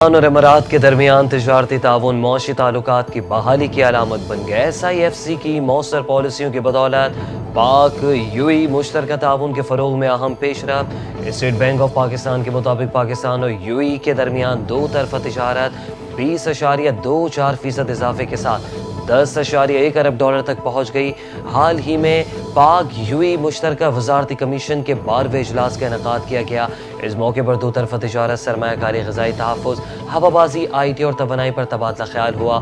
پاکستان اور امارات کے درمیان تجارتی تعاون معاشی تعلقات کی بحالی کی علامت بن گیا۔ SIFC کی مؤثر پالیسیوں کی بدولت پاک UAE مشترکہ تعاون کے فروغ میں اہم پیش رفت۔ اسٹیٹ بینک آف پاکستان کے مطابق پاکستان اور UAE کے درمیان دو طرفہ تجارت 20.24% اضافے کے ساتھ 10.1 ارب ڈالر تک پہنچ گئی۔ حال ہی میں پاک UAE مشترکہ وزارتی کمیشن کے 12ویں اجلاس کا انعقاد کیا گیا۔ اس موقع پر دو طرفہ تجارت، سرمایہ کاری، غذائی تحفظ، ہوا بازی، IT اور توانائی پر تبادلہ خیال ہوا۔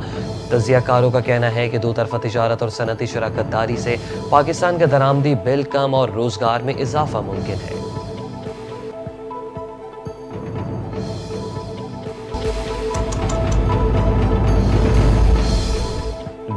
تجزیہ کاروں کا کہنا ہے کہ دو طرفہ تجارت اور صنعتی شراکت داری سے پاکستان کا درآمدی بل کم اور روزگار میں اضافہ ممکن ہے۔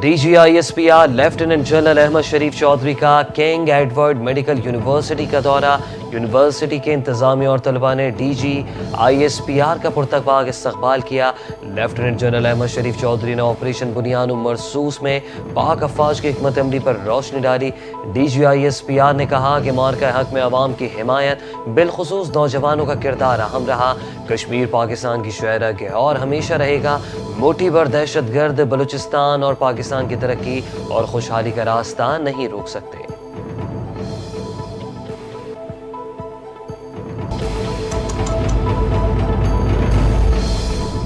DGISPR لیفٹیننٹ جنرل احمد شریف چودھری کا کنگ ایڈورڈ میڈیکل یونیورسٹی کا دورہ۔ یونیورسٹی کے انتظامیہ اور طلباء نے DGISPR کا پرتپاک استقبال کیا۔ لیفٹیننٹ جنرل احمد شریف چودھری نے آپریشن بنیان مرصوص میں پاک افواج کی حکمت عملی پر روشنی ڈالی۔ DGISPR نے کہا کہ مارکہ حق میں عوام کی حمایت، بالخصوص نوجوانوں کا کردار اہم رہا۔ کشمیر پاکستان کی شہرگ ہے اور ہمیشہ رہے گا۔ مٹھی بھر دہشت گرد بلوچستان اور پاکستان کی ترقی اور خوشحالی کا راستہ نہیں روک سکتے۔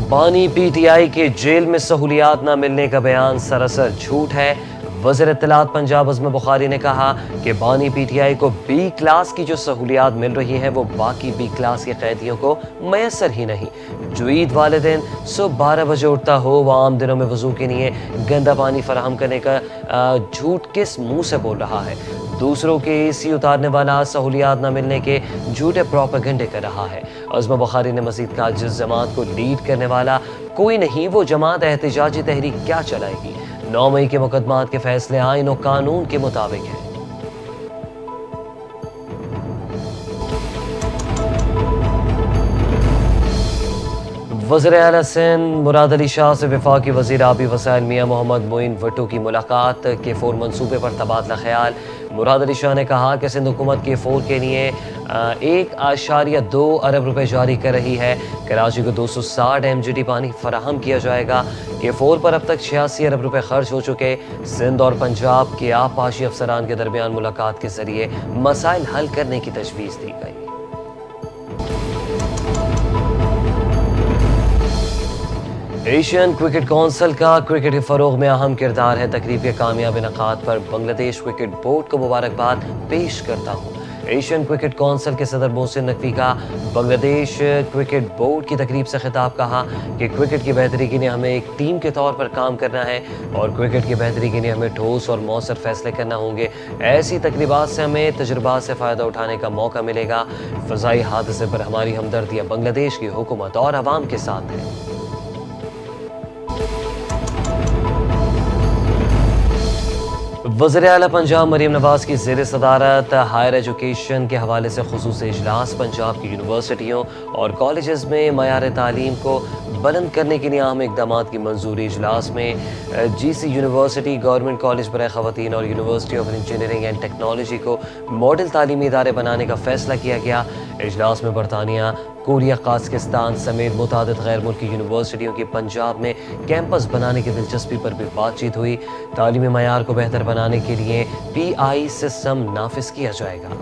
بانی PTI کے جیل میں سہولیات نہ ملنے کا بیان سراسر جھوٹ ہے۔ وزیر اطلاعات پنجاب عظمت بخاری نے کہا کہ بانی PTI کو B کلاس کی جو سہولیات مل رہی ہیں وہ باقی B کلاس کے قیدیوں کو میسر ہی نہیں۔ جو عید والے دن صبح 12 بجے اٹھتا ہو وہ عام دنوں میں وضو کے لیے گندا پانی فراہم کرنے کا جھوٹ کس منہ سے بول رہا ہے؟ دوسروں کے AC اتارنے والا سہولیات نہ ملنے کے جھوٹے پروپیگنڈے کر رہا ہے۔ عظمت بخاری نے مزید کہا جس جماعت کو لیڈ کرنے والا کوئی نہیں وہ جماعت احتجاجی تحریک کیا چلائے گی؟ 9 مئی کے مقدمات کے فیصلے آئین و قانون کے مطابق ہیں۔ وزیر اعلیٰ سندھ مراد علی شاہ سے وفاقی وزیر آبی وسائل میاں محمد معین بھٹو کی ملاقات۔ K4 منصوبے پر تبادلہ خیال۔ مراد علی شاہ نے کہا کہ سندھ حکومت K4 کے لیے 1.2 ارب روپے جاری کر رہی ہے۔ کراچی کو 260 MGD پانی فراہم کیا جائے گا۔ K4 پر اب تک 86 ارب روپے خرچ ہو چکے۔ سندھ اور پنجاب کے آبپاشی افسران کے درمیان ملاقات کے ذریعے مسائل حل کرنے کی تجویز دی گئی۔ ایشین کرکٹ کونسل کا کرکٹ کے فروغ میں اہم کردار ہے۔ تقریب کے کامیاب انعقاد پر بنگلہ دیش کرکٹ بورڈ کو مبارکباد پیش کرتا ہوں۔ ایشین کرکٹ کونسل کے صدر محسن نقوی کا بنگلہ دیش کرکٹ بورڈ کی تقریب سے خطاب، کہا کہ کرکٹ کی بہتری کے لیے ہمیں ایک ٹیم کے طور پر کام کرنا ہے اور کرکٹ کی بہتری کے لیے ہمیں ٹھوس اور مؤثر فیصلے کرنا ہوں گے۔ ایسی تقریبات سے ہمیں تجربات سے فائدہ اٹھانے کا موقع ملے گا۔ فضائی حادثے پر ہماری ہمدردیاں بنگلہ دیش کی حکومت اور عوام کے ساتھ ہیں۔ وزیر اعلیٰ پنجاب مریم نواز کی زیر صدارت ہائر ایجوکیشن کے حوالے سے خصوصی اجلاس۔ پنجاب کی یونیورسٹیوں اور کالجز میں معیار تعلیم کو بلند کرنے کے لیے اہم اقدامات کی منظوری۔ اجلاس میں GC یونیورسٹی، گورنمنٹ کالج برائے خواتین اور university of engineering and technology کو ماڈل تعلیمی ادارے بنانے کا فیصلہ کیا گیا۔ اجلاس میں برطانیہ، کوریا، قازقستان سمیت متعدد غیر ملکی یونیورسٹیوں کی پنجاب میں کیمپس بنانے کی دلچسپی پر بھی بات چیت ہوئی۔ تعلیمی معیار کو بہتر بنانے کے لیے PI سسٹم نافذ کیا جائے گا۔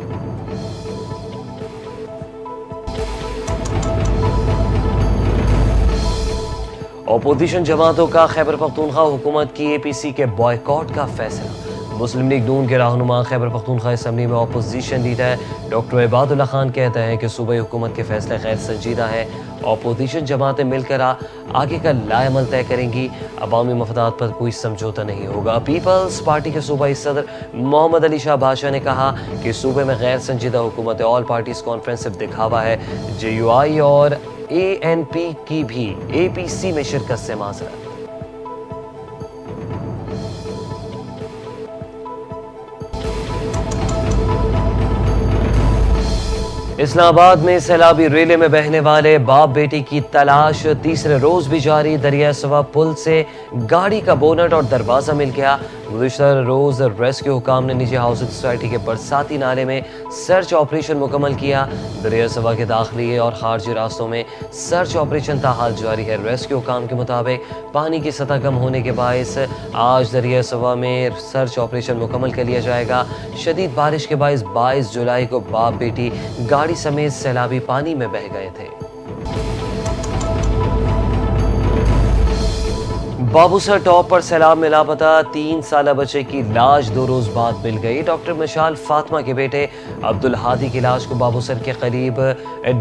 اپوزیشن جماعتوں کا خیبر پختونخوا حکومت کی APC کے بائیکاٹ کا فیصلہ۔ مسلم لیگ نون کے رہنما خیبر پختونخوا اسمبلی میں اپوزیشن لیڈر ڈاکٹر عباد اللہ خان کہتے ہیں کہ صوبائی حکومت کے فیصلے غیر سنجیدہ ہیں۔ اپوزیشن جماعتیں مل کر آگے کا لائے عمل طے کریں گی۔ عوامی مفادات پر کوئی سمجھوتہ نہیں ہوگا۔ پیپلز پارٹی کے صوبائی صدر محمد علی شاہ بادشاہ نے کہا کہ صوبے میں غیر سنجیدہ حکومت آل پارٹیز کانفرنس صرف دکھاوا ہے۔ JUI اور ANP کی بھی APC میں شرکت سے معذرت۔ اسلام آباد میں سیلابی ریلے میں بہنے والے باپ بیٹی کی تلاش تیسرے روز بھی جاری۔ دریائے سوا پل سے گاڑی کا بونٹ اور دروازہ مل گیا۔ گزشتہ روز ریسکیو حکام نے نجی ہاؤسنگ سوسائٹی کے برساتی نالے میں سرچ آپریشن مکمل کیا۔ دریائے سوا کے داخلی اور خارجی راستوں میں سرچ آپریشن تاحال جاری ہے۔ ریسکیو حکام کے مطابق پانی کی سطح کم ہونے کے باعث آج دریائے سوا میں سرچ آپریشن مکمل کر لیا جائے گا۔ شدید بارش کے باعث 22 جولائی کو باپ بیٹی گاڑی سمیت سیلابی پانی میں بہہ گئے تھے۔ بابوسر ٹاپ پر سیلاب میں لاپتہ 3 سالہ بچے کی لاش 2 روز بعد مل گئی۔ ڈاکٹر مشال فاطمہ کے بیٹے عبدالہادی کی لاش کو بابوسر کے قریب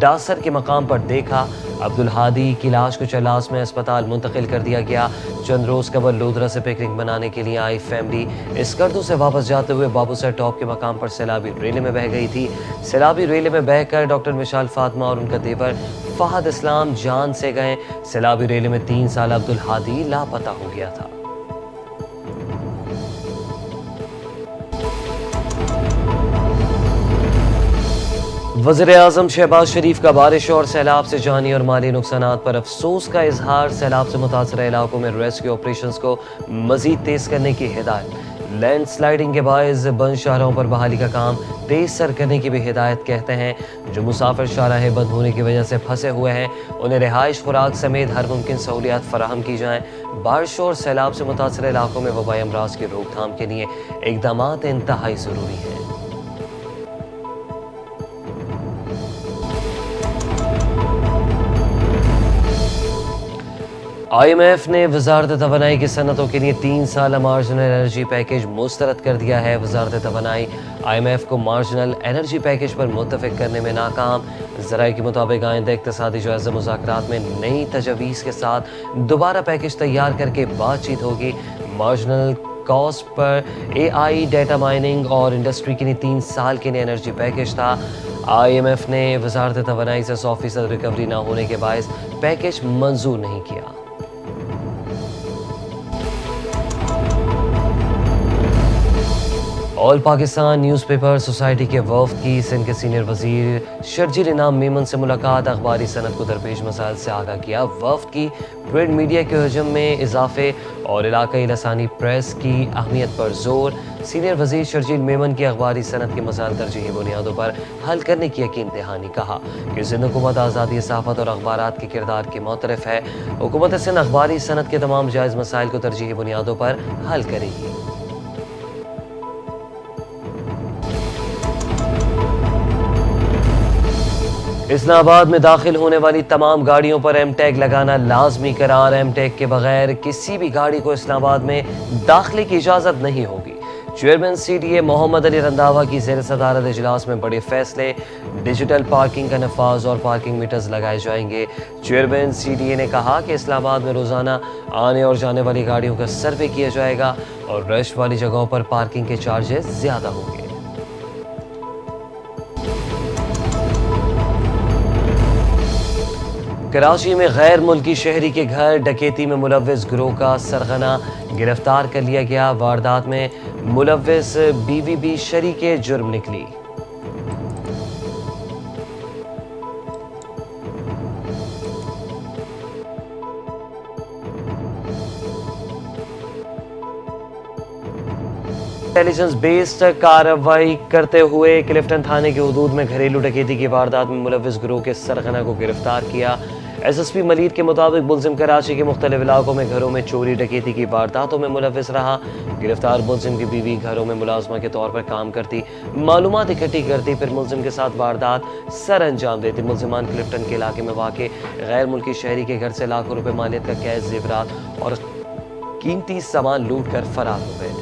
ڈاسر کے مقام پر دیکھا۔ عبدالہادی کی لاش کو چلاس میں اسپتال منتقل کر دیا گیا۔ چند روز قبل لودھرا سے پکنک منانے کے لیے آئی فیملی اسکردو سے واپس جاتے ہوئے بابوسر ٹاپ کے مقام پر سیلابی ریلے میں بہہ گئی تھی۔ سیلابی ریلے میں بہہ کر ڈاکٹر مشال فاطمہ اور ان کا دیور فہد اسلام جان سے گئے۔ سیلابی ریلے میں 3 سالہ عبدالہادی لاپتہ ہو گیا تھا۔ وزیر اعظم شہباز شریف کا بارش اور سیلاب سے جانی اور مالی نقصانات پر افسوس کا اظہار۔ سیلاب سے متاثرہ علاقوں میں ریسکیو آپریشنز کو مزید تیز کرنے کی ہدایت۔ لینڈ سلائیڈنگ کے باعث بند شاہراہوں پر بحالی کا کام تیز سر کرنے کی بھی ہدایت کہتے ہیں۔ جو مسافر شاہراہیں بند ہونے کی وجہ سے پھنسے ہوئے ہیں انہیں رہائش، خوراک سمیت ہر ممکن سہولیات فراہم کی جائیں۔ بارشوں اور سیلاب سے متاثرہ علاقوں میں وبائی امراض کی روک تھام کے لیے اقدامات انتہائی ضروری ہیں۔ آئی ایم ایف نے وزارت توانائی کی صنعتوں کے لیے 3 سالہ مارجنل انرجی پیکیج مسترد کر دیا ہے۔ وزارت توانائی آئی ایم ایف کو مارجنل انرجی پیکیج پر متفق کرنے میں ناکام۔ ذرائع کے مطابق آئندہ اقتصادی جائزہ مذاکرات میں نئی تجاویز کے ساتھ دوبارہ پیکیج تیار کر کے بات چیت ہوگی۔ مارجنل کاسٹ پر اے آئی، ڈیٹا مائننگ اور انڈسٹری کے لیے 3 سال کے لیے انرجی پیکیج تھا۔ آئی ایم ایف نے وزارت توانائی سے 100% ریکوری نہ ہونے کے باعث پیکیج منظور نہیں کیا۔ آل پاکستان نیوز پیپر سوسائٹی کے وفد کی سندھ کے سینئر وزیر شرجیل انعام میمن سے ملاقات۔ اخباری صنعت کو درپیش مسائل سے آگاہ کیا۔ وفد کی پرنٹ میڈیا کے حجم میں اضافے اور علاقائی لسانی پریس کی اہمیت پر زور۔ سینئر وزیر شرجیل میمن کی اخباری صنعت کے مسائل ترجیحی بنیادوں پر حل کرنے کی یقین دہانی۔ کہا کہ سندھ حکومت آزادی صحافت اور اخبارات کے کردار کی معترف ہے۔ حکومت سندھ اخباری صنعت کے تمام جائز مسائل کو ترجیحی بنیادوں پر حل کرے گی۔ اسلام آباد میں داخل ہونے والی تمام گاڑیوں پر ایم ٹیگ لگانا لازمی قرار۔ ایم ٹیگ کے بغیر کسی بھی گاڑی کو اسلام آباد میں داخلے کی اجازت نہیں ہوگی۔ چیئرمین سی ڈی اے محمد علی رنداوا کی زیر صدارت اجلاس میں بڑے فیصلے۔ ڈیجیٹل پارکنگ کا نفاذ اور پارکنگ میٹرز لگائے جائیں گے۔ چیئرمین سی ڈی اے نے کہا کہ اسلام آباد میں روزانہ آنے اور جانے والی گاڑیوں کا سروے کیا جائے گا اور رش والی جگہوں پر پارکنگ کے چارجز زیادہ ہوں گے۔ کراچی میں غیر ملکی شہری کے گھر ڈکیتی میں ملوث گروہ کا سرغنہ گرفتار کر لیا گیا۔ واردات میں ملوث بیوی بھی شریک جرم نکلی۔ انٹیلیجنس بیسڈ کارروائی کرتے ہوئے کلفٹن تھانے کے حدود میں گھریلو ڈکیتی کی واردات میں ملوث گروہ کے سرغنہ کو گرفتار کیا۔ ایس ایس پی ملیر کے مطابق ملزم کراچی کے مختلف علاقوں میں گھروں میں چوری ڈکیتی کی وارداتوں میں ملوث رہا۔ گرفتار ملزم کی بیوی گھروں میں ملازمہ کے طور پر کام کرتی، معلومات اکٹھی کرتی، پھر ملزم کے ساتھ واردات سر انجام دیتی۔ ملزمان کلفٹن کے علاقے میں واقع غیر ملکی شہری کے گھر سے لاکھوں روپے مالیت کا کیش، زیورات اور قیمتی سامان لوٹ کر فرار ہو گئے تھے۔